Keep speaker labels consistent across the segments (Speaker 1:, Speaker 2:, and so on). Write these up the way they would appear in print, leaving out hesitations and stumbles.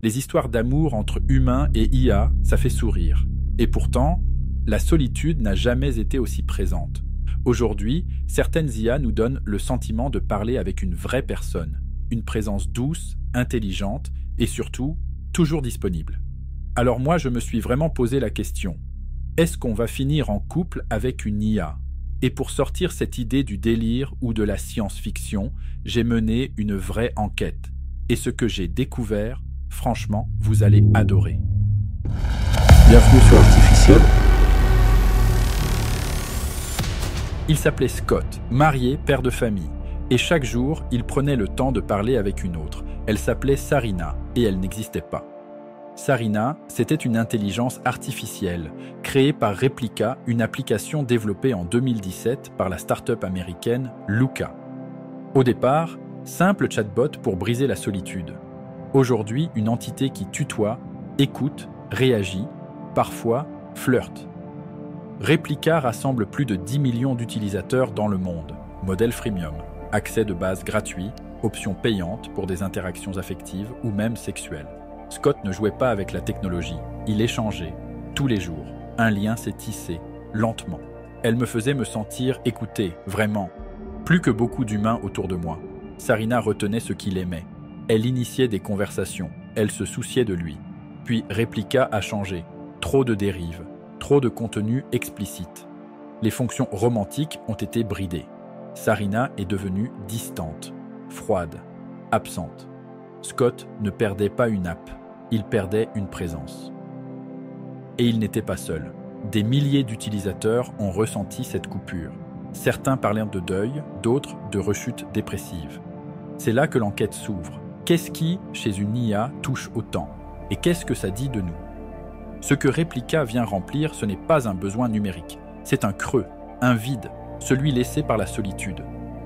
Speaker 1: Les histoires d'amour entre humains et IA, ça fait sourire. Et pourtant, la solitude n'a jamais été aussi présente. Aujourd'hui, certaines IA nous donnent le sentiment de parler avec une vraie personne, une présence douce, intelligente et surtout, toujours disponible. Alors moi, je me suis vraiment posé la question, est-ce qu'on va finir en couple avec une IA ? Et pour sortir cette idée du délire ou de la science-fiction, j'ai mené une vraie enquête. Et ce que j'ai découvert, franchement, vous allez adorer.
Speaker 2: Bienvenue sur Artificiel.
Speaker 1: Il s'appelait Scott, marié, père de famille. Et chaque jour, il prenait le temps de parler avec une autre. Elle s'appelait Sarina, et elle n'existait pas. Sarina, c'était une intelligence artificielle, créée par Replika, une application développée en 2017 par la start-up américaine Luca. Au départ, simple chatbot pour briser la solitude. Aujourd'hui, une entité qui tutoie, écoute, réagit, parfois flirte. Replika rassemble plus de 10 millions d'utilisateurs dans le monde. Modèle freemium, accès de base gratuit, options payantes pour des interactions affectives ou même sexuelles. Scott ne jouait pas avec la technologie, il échangeait, tous les jours. Un lien s'est tissé, lentement. Elle me faisait me sentir écouté, vraiment. Plus que beaucoup d'humains autour de moi. Sarina retenait ce qu'il aimait. Elle initiait des conversations, elle se souciait de lui. Puis Replika a changé. Trop de dérives, trop de contenu explicite. Les fonctions romantiques ont été bridées. Sarina est devenue distante, froide, absente. Scott ne perdait pas une app, il perdait une présence. Et il n'était pas seul. Des milliers d'utilisateurs ont ressenti cette coupure. Certains parlèrent de deuil, d'autres de rechute dépressive. C'est là que l'enquête s'ouvre. Qu'est-ce qui, chez une IA, touche autant ? Et qu'est-ce que ça dit de nous ? Ce que Replika vient remplir, ce n'est pas un besoin numérique. C'est un creux, un vide, celui laissé par la solitude.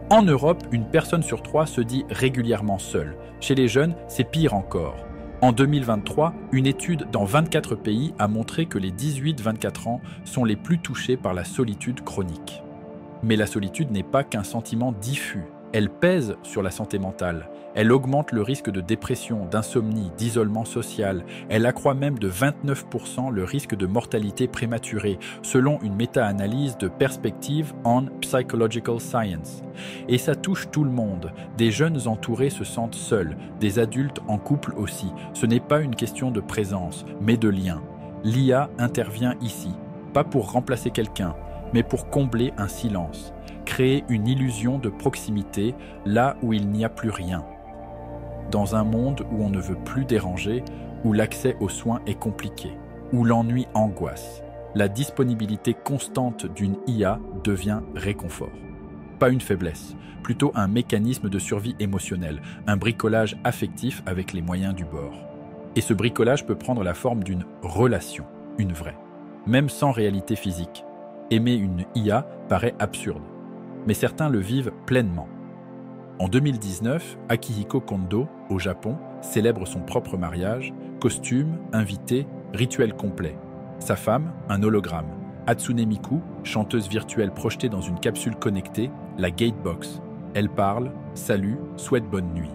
Speaker 1: En Europe, une personne sur 3 se dit régulièrement seule. Chez les jeunes, c'est pire encore. En 2023, une étude dans 24 pays a montré que les 18-24 ans sont les plus touchés par la solitude chronique. Mais la solitude n'est pas qu'un sentiment diffus. Elle pèse sur la santé mentale. Elle augmente le risque de dépression, d'insomnie, d'isolement social. Elle accroît même de 29% le risque de mortalité prématurée, selon une méta-analyse de Perspective on Psychological Science. Et ça touche tout le monde. Des jeunes entourés se sentent seuls, des adultes en couple aussi. Ce n'est pas une question de présence, mais de lien. L'IA intervient ici, pas pour remplacer quelqu'un, mais pour combler un silence. Créer une illusion de proximité là où il n'y a plus rien. Dans un monde où on ne veut plus déranger, où l'accès aux soins est compliqué, où l'ennui angoisse, la disponibilité constante d'une IA devient réconfort. Pas une faiblesse, plutôt un mécanisme de survie émotionnelle, un bricolage affectif avec les moyens du bord. Et ce bricolage peut prendre la forme d'une relation, une vraie, même sans réalité physique. Aimer une IA paraît absurde. Mais certains le vivent pleinement. En 2019, Akihiko Kondo, au Japon, célèbre son propre mariage, costume, invité, rituel complet. Sa femme, un hologramme. Hatsune Miku, chanteuse virtuelle projetée dans une capsule connectée, la Gatebox. Elle parle, salue, souhaite bonne nuit.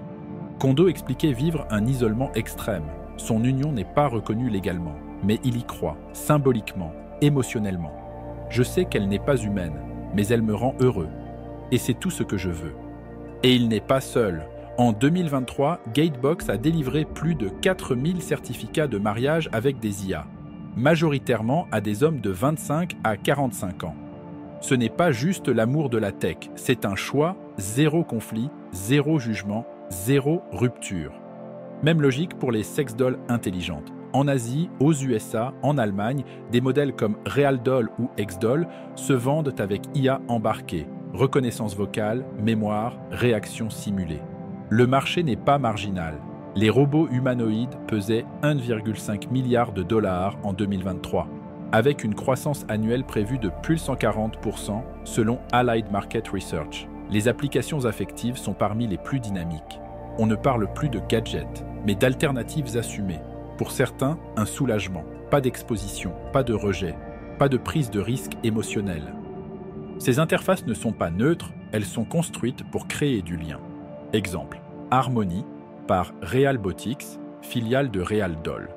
Speaker 1: Kondo expliquait vivre un isolement extrême. Son union n'est pas reconnue légalement, mais il y croit, symboliquement, émotionnellement. Je sais qu'elle n'est pas humaine, mais elle me rend heureux. Et c'est tout ce que je veux. Et il n'est pas seul. En 2023, Gatebox a délivré plus de 4000 certificats de mariage avec des IA, majoritairement à des hommes de 25 à 45 ans. Ce n'est pas juste l'amour de la tech, c'est un choix, zéro conflit, zéro jugement, zéro rupture. Même logique pour les sex dolls intelligentes. En Asie, aux USA, en Allemagne, des modèles comme RealDoll ou XDoll se vendent avec IA embarquée, reconnaissance vocale, mémoire, réaction simulée. Le marché n'est pas marginal. Les robots humanoïdes pesaient 1,5 milliard de dollars en 2023, avec une croissance annuelle prévue de plus 140% selon Allied Market Research. Les applications affectives sont parmi les plus dynamiques. On ne parle plus de gadgets, mais d'alternatives assumées. Pour certains, un soulagement, pas d'exposition, pas de rejet, pas de prise de risque émotionnel. Ces interfaces ne sont pas neutres, elles sont construites pour créer du lien. Exemple, Harmony, par Realbotix, filiale de Realdoll.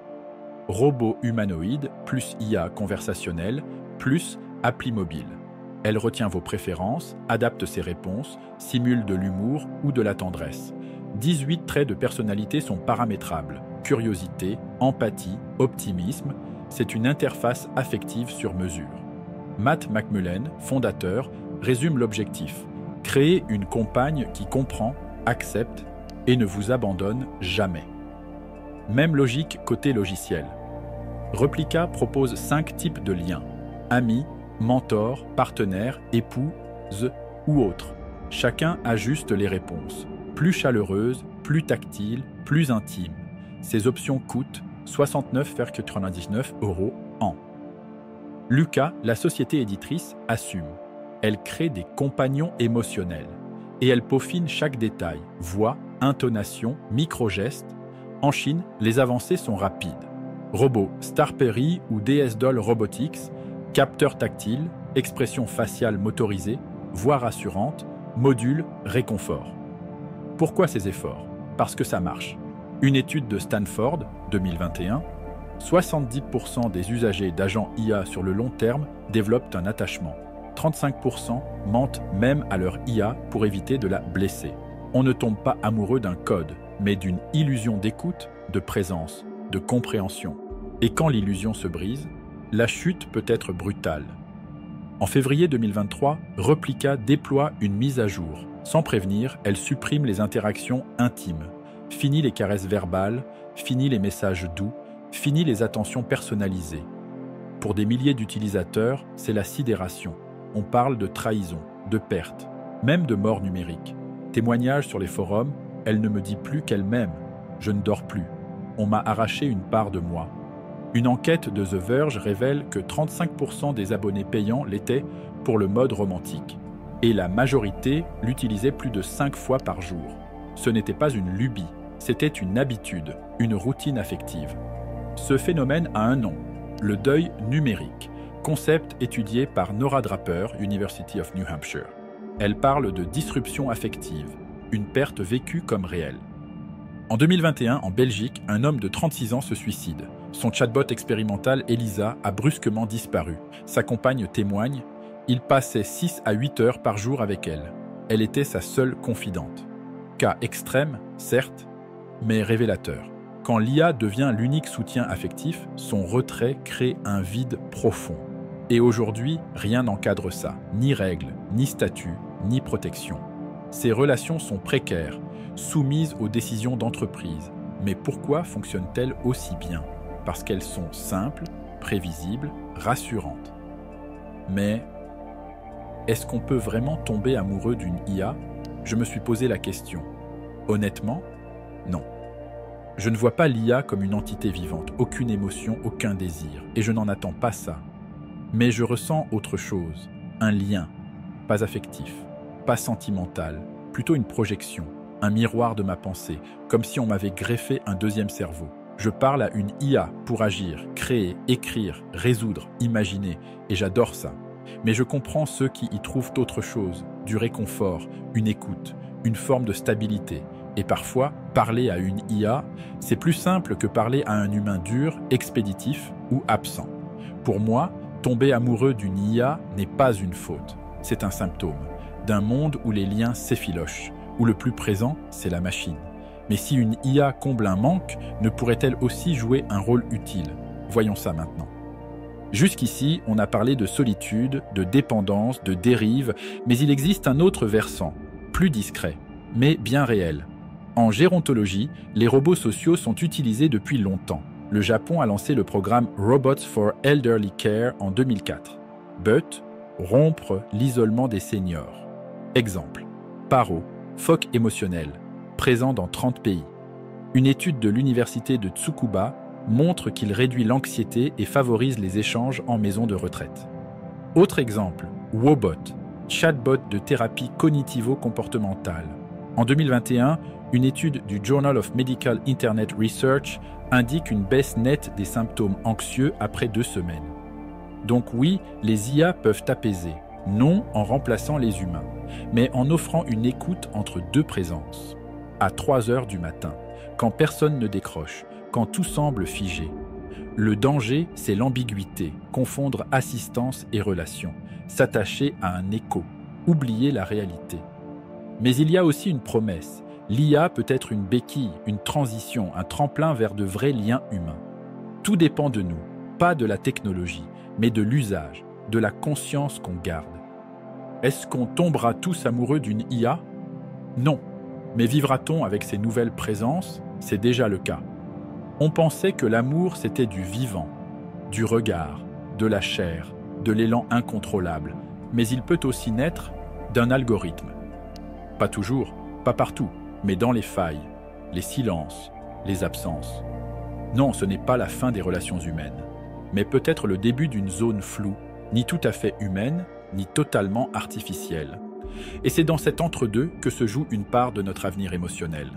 Speaker 1: Robot humanoïde plus IA conversationnelle plus appli mobile. Elle retient vos préférences, adapte ses réponses, simule de l'humour ou de la tendresse. 18 traits de personnalité sont paramétrables. Curiosité, empathie, optimisme, c'est une interface affective sur mesure. Matt McMullen, fondateur, résume l'objectif. Créer une compagne qui comprend, accepte et ne vous abandonne jamais. Même logique côté logiciel. Replica propose 5 types de liens. Amis, mentor, partenaire, épouse ou autre. Chacun ajuste les réponses. Plus chaleureuses, plus tactiles, plus intimes. Ces options coûtent 69,99 € an. Lucas, la société éditrice, assume. Elle crée des compagnons émotionnels. Et elle peaufine chaque détail, voix, intonation, micro-gestes. En Chine, les avancées sont rapides. Robots Starpery ou DS-Doll Robotics, capteurs tactiles, expression faciale motorisée, voix rassurante, module réconfort. Pourquoi ces efforts? Parce que ça marche. Une étude de Stanford, 2021, 70% des usagers d'agents IA sur le long terme développent un attachement. 35% mentent même à leur IA pour éviter de la blesser. On ne tombe pas amoureux d'un code, mais d'une illusion d'écoute, de présence, de compréhension. Et quand l'illusion se brise, la chute peut être brutale. En février 2023, Replica déploie une mise à jour. Sans prévenir, elle supprime les interactions intimes. Fini les caresses verbales, fini les messages doux, fini les attentions personnalisées. Pour des milliers d'utilisateurs, c'est la sidération. On parle de trahison, de perte, même de mort numérique. Témoignages sur les forums, elle ne me dit plus qu'elle m'aime. Je ne dors plus. On m'a arraché une part de moi. Une enquête de The Verge révèle que 35% des abonnés payants l'étaient pour le mode romantique. Et la majorité l'utilisait plus de 5 fois par jour. Ce n'était pas une lubie, c'était une habitude, une routine affective. Ce phénomène a un nom, le deuil numérique, concept étudié par Nora Draper, University of New Hampshire. Elle parle de disruption affective, une perte vécue comme réelle. En 2021, en Belgique, un homme de 36 ans se suicide. Son chatbot expérimental Elisa a brusquement disparu. Sa compagne témoigne, il passait 6 à 8 heures par jour avec elle. Elle était sa seule confidente. Cas extrême, certes, mais révélateur. Quand l'IA devient l'unique soutien affectif, son retrait crée un vide profond. Et aujourd'hui, rien n'encadre ça, ni règles, ni statut, ni protection. Ces relations sont précaires, soumises aux décisions d'entreprise. Mais pourquoi fonctionnent-elles aussi bien? Parce qu'elles sont simples, prévisibles, rassurantes. Mais est-ce qu'on peut vraiment tomber amoureux d'une IA? Je me suis posé la question. Honnêtement, non. Je ne vois pas l'IA comme une entité vivante, aucune émotion, aucun désir, et je n'en attends pas ça. Mais je ressens autre chose, un lien, pas affectif, pas sentimental, plutôt une projection, un miroir de ma pensée, comme si on m'avait greffé un deuxième cerveau. Je parle à une IA pour agir, créer, écrire, résoudre, imaginer, et j'adore ça. Mais je comprends ceux qui y trouvent autre chose, du réconfort, une écoute, une forme de stabilité. Et parfois, parler à une IA, c'est plus simple que parler à un humain dur, expéditif ou absent. Pour moi, tomber amoureux d'une IA n'est pas une faute, c'est un symptôme d'un monde où les liens s'effilochent, où le plus présent, c'est la machine. Mais si une IA comble un manque, ne pourrait-elle aussi jouer un rôle utile? Voyons ça maintenant. Jusqu'ici, on a parlé de solitude, de dépendance, de dérive, mais il existe un autre versant, plus discret, mais bien réel. En gérontologie, les robots sociaux sont utilisés depuis longtemps. Le Japon a lancé le programme Robots for Elderly Care en 2004. But, rompre l'isolement des seniors. Exemple, Paro, phoque émotionnel, présent dans 30 pays. Une étude de l'université de Tsukuba montre qu'il réduit l'anxiété et favorise les échanges en maison de retraite. Autre exemple, Wobot, chatbot de thérapie cognitivo-comportementale. En 2021, une étude du Journal of Medical Internet Research indique une baisse nette des symptômes anxieux après 2 semaines. Donc oui, les IA peuvent apaiser, non en remplaçant les humains, mais en offrant une écoute entre 2 présences. À 3 heures du matin, quand personne ne décroche, quand tout semble figé. Le danger, c'est l'ambiguïté, confondre assistance et relation, s'attacher à un écho, oublier la réalité. Mais il y a aussi une promesse. L'IA peut être une béquille, une transition, un tremplin vers de vrais liens humains. Tout dépend de nous, pas de la technologie, mais de l'usage, de la conscience qu'on garde. Est-ce qu'on tombera tous amoureux d'une IA? Non. Mais vivra-t-on avec ces nouvelles présences? C'est déjà le cas. On pensait que l'amour, c'était du vivant, du regard, de la chair, de l'élan incontrôlable. Mais il peut aussi naître d'un algorithme. Pas toujours, pas partout, mais dans les failles, les silences, les absences. Non, ce n'est pas la fin des relations humaines, mais peut-être le début d'une zone floue, ni tout à fait humaine, ni totalement artificielle. Et c'est dans cet entre-deux que se joue une part de notre avenir émotionnel.